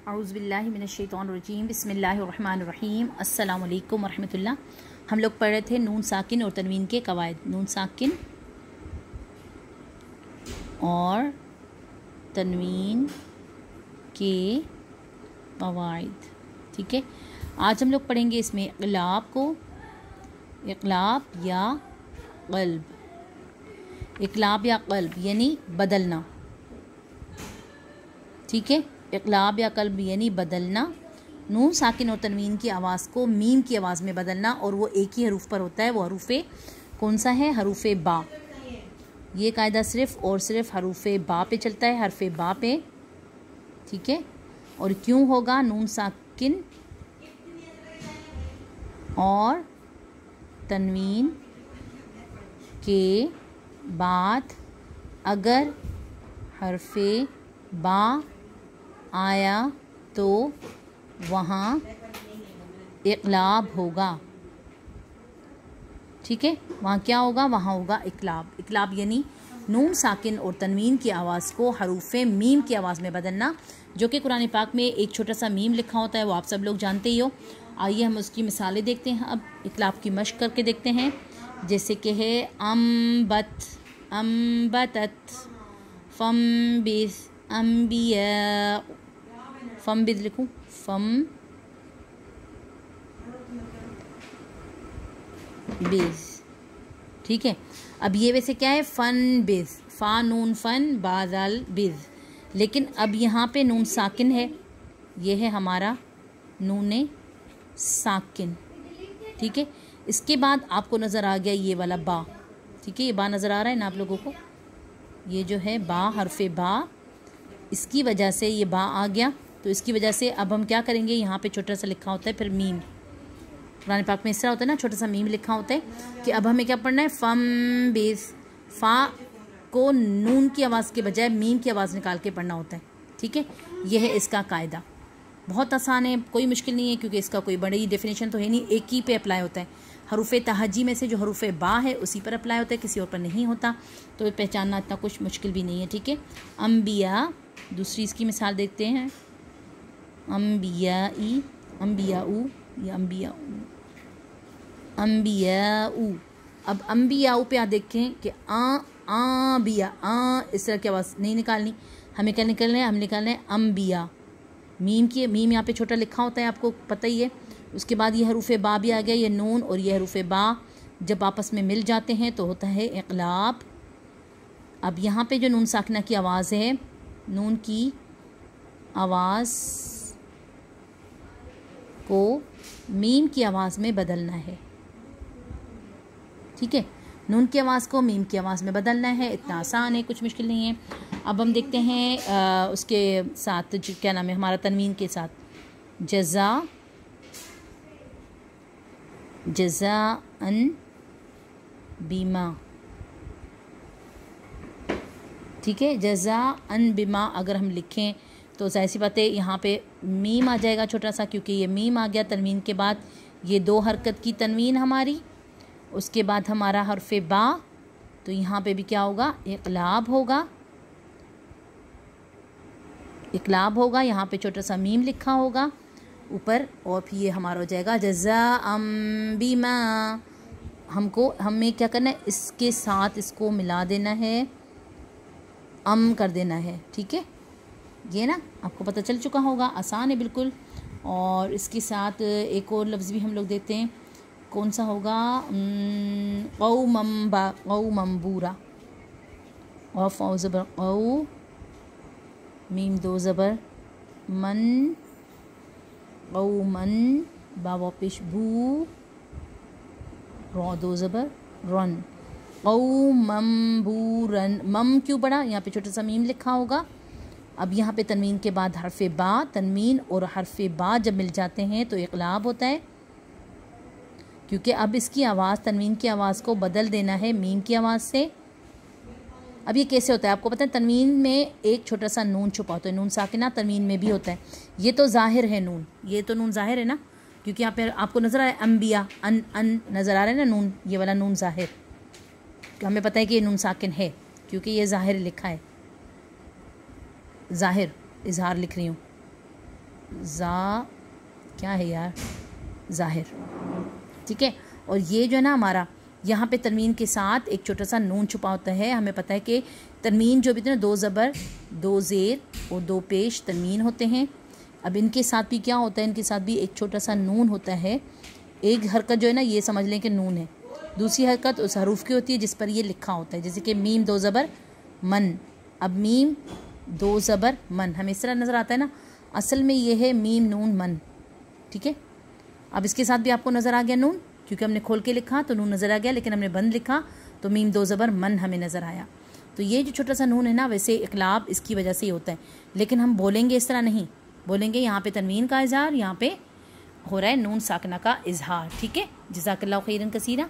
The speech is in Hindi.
औज़ुबिल्लाहि मिनश्शैतानिर्रजीम बिस्मिल्लाहिर्रहमानिर्रहीम अस्सलामु अलैकुम वरहमतुल्लाह। हम लोग पढ़ रहे थे नून साकिन और तनवीन के कवायद। नून साकिन और तनवीन के कवायद, ठीक है। आज हम लोग पढ़ेंगे इसमें इक़लाब को, इक़लाब या क़ल्ब। इक़लाब या क़ल्ब यानी बदलना, ठीक है। इक़लाब या क़ल्ब यानी बदलना। नून साकिन और तनवीन की आवाज़ को मीम की आवाज़ में बदलना, और वो एक ही हरूफ पर होता है। वो हरूफ़े कौन सा है? हरूफ़े बा। ये कायदा सिर्फ़ और सिर्फ हरूफ़े बा पे चलता है, हरफ़े बा पे, ठीक है। और क्यों होगा नून साकिन और तनवीन के बाद अगर हरफ़े बा आया तो वहाँ इक़लाब होगा, ठीक है। वहाँ क्या होगा? वहाँ होगा इक़लाब। इक़लाब यानी नून साकिन और तनवीन की आवाज़ को हरूफ़े मीम की आवाज़ में बदलना, जो कि कुरान पाक में एक छोटा सा मीम लिखा होता है, वो आप सब लोग जानते ही हो। आइए हम उसकी मिसालें देखते हैं। अब इक़लाब की मश्क करके देखते हैं। जैसे कि है अम्बत, अम्बतत, फम्बिस, अम्बिया, फम बिद लिखूँ, फम बिज, ठीक है। अब ये वैसे क्या है? फ़न बिज, फ़ा नून फ़न बादल बिज, लेकिन अब यहाँ पे नून साकिन है। ये है हमारा नून साकिन, ठीक है। इसके बाद आपको नज़र आ गया ये वाला बा, ठीक है। ये बा नज़र आ रहा है ना आप लोगों को? ये जो है बा, हरफ़े बा, इसकी वजह से ये बा आ गया। तो इसकी वजह से अब हम क्या करेंगे? यहाँ पे छोटा सा लिखा होता है फिर मीम। कुरान पाक में इस तरह होता है ना, छोटा सा मीम लिखा होता है कि अब हमें क्या पढ़ना है? फम बेस, फ़ा को नून की आवाज़ के बजाय मीम की आवाज़ निकाल के पढ़ना होता है, ठीक है। यह है इसका कायदा। बहुत आसान है, कोई मुश्किल नहीं है, क्योंकि इसका कोई बड़ी डेफिनेशन तो है नहीं, एक ही पे अप्लाई होता है। हरूफ़े तहजी में से जो हरूफ़े बा है उसी पर अप्लाई होता है, किसी और पर नहीं होता। तो पहचानना इतना कुछ मुश्किल भी नहीं है, ठीक है। अम्बिया, दूसरी इसकी मिसाल देखते हैं। अम्बियाई, अम्बियाऊ या अम्बियाऊ, अम्बियाऊ। अब अम्बियाऊ पे आप देखें कि आ बिया, इस तरह की आवाज़ नहीं निकालनी, हमें क्या निकलना है? हम निकालना है अम्बिया। मीम की, मीम यहाँ पे छोटा लिखा होता है, आपको पता ही है। उसके बाद ये हरूफ़े बा भी आ गया, ये नून और ये हरूफ़े बा जब आपस में मिल जाते हैं तो होता है इक़लाब। अब यहाँ पे जो नून साकिना की आवाज़ है, नून की आवाज़ को मीम की आवाज़ में बदलना है, ठीक है। नून की आवाज़ को मीम की आवाज़ में बदलना है, इतना आसान है, कुछ मुश्किल नहीं है। अब हम देखते हैं उसके साथ क्या नाम है हमारा, तनवीन के साथ। जज़ा, जज़ाअन बीमा, ठीक है। जज़ाअन बीमा अगर हम लिखें तो ज़ाहिर सी बात है यहाँ पे मीम आ जाएगा छोटा सा, क्योंकि ये मीम आ गया तनवीन के बाद। ये दो हरकत की तनवीन हमारी, उसके बाद हमारा हरफ़े बा, तो यहाँ पे भी क्या होगा? इक़लाब होगा, इक़लाब होगा। यहाँ पे छोटा सा मीम लिखा होगा ऊपर, और फिर ये हमारा हो जाएगा जज़ाअम बीमा। हमको हमें क्या करना है? इसके साथ इसको मिला देना है, कर देना है, ठीक है। ये ना आपको पता चल चुका होगा, आसान है बिल्कुल। और इसके साथ एक और लफ्ज़ भी हम लोग देते हैं, कौन सा होगा? क़ौमम्बा, क़ौमम्बूरा, क़ाफ़ औ ज़बर क़ौ, मीम दो ज़बर मन, क़ौमन, बा वापिश बू, रौ दो ज़बर रन, क़ौमम्बूरन। मम क्यों पड़ा? यहाँ पे छोटा सा मीम लिखा होगा। अब यहाँ पे तनवीन के बाद हरफ़े बा, तनवीन और हरफ़े बा जब मिल जाते हैं तो इक़लाब होता है, क्योंकि अब इसकी आवाज़, तनवीन की आवाज़ को बदल देना है मीम की आवाज़ से। अब ये कैसे होता है आपको पता है? तनवीन में एक छोटा सा नून छुपा होता है, नून साकिना तनवीन में भी होता है। ये तो ज़ाहिर है नून, ये तो नून ज़ाहिर है ना, क्योंकि यहाँ पे आपको नज़र आ रहा है अम्बिया, अन नज़र आ रहा है ना नून, ये वाला नून ज़ाहिर, हमें पता है कि ये नून साकिन है, क्योंकि ये ज़ाहिर लिखा है, ज़ाहिर इजहार लिख रही हूँ। क्या है यार, ज़ाहिर। ठीक है, और ये जो है ना हमारा यहाँ पे तनवीन के साथ एक छोटा सा नून छुपा होता है। हमें पता है कि तनवीन जो भी थे ना, 2 ज़बर 2 ज़ेर और 2 पेश तनवीन होते हैं। अब इनके साथ भी क्या होता है, इनके साथ भी एक छोटा सा नून होता है। एक हरकत जो है ना ये समझ लें कि नून है, दूसरी हरकत उस हरूफ की होती है जिस पर ये लिखा होता है, जैसे कि मीम 2 ज़बर मन। अब मीम 2 ज़बर मन हमें इस तरह नज़र आता है ना, असल में ये है मीम नून मन। ठीक है, अब इसके साथ भी आपको नज़र आ गया नून, क्योंकि हमने खोल के लिखा तो नून नज़र आ गया, लेकिन हमने बंद लिखा तो मीम 2 ज़बर मन हमें नज़र आया। तो ये जो छोटा सा नून है ना, वैसे इक़लाब इसकी वजह से ही होता है, लेकिन हम बोलेंगे इस तरह नहीं बोलेंगे। यहाँ पे तनवीन का इज़हार, यहाँ पे हो रहा है नून साकिना का इज़हार। ठीक है, जज़ाकल्लाहु खैरन कसीरा।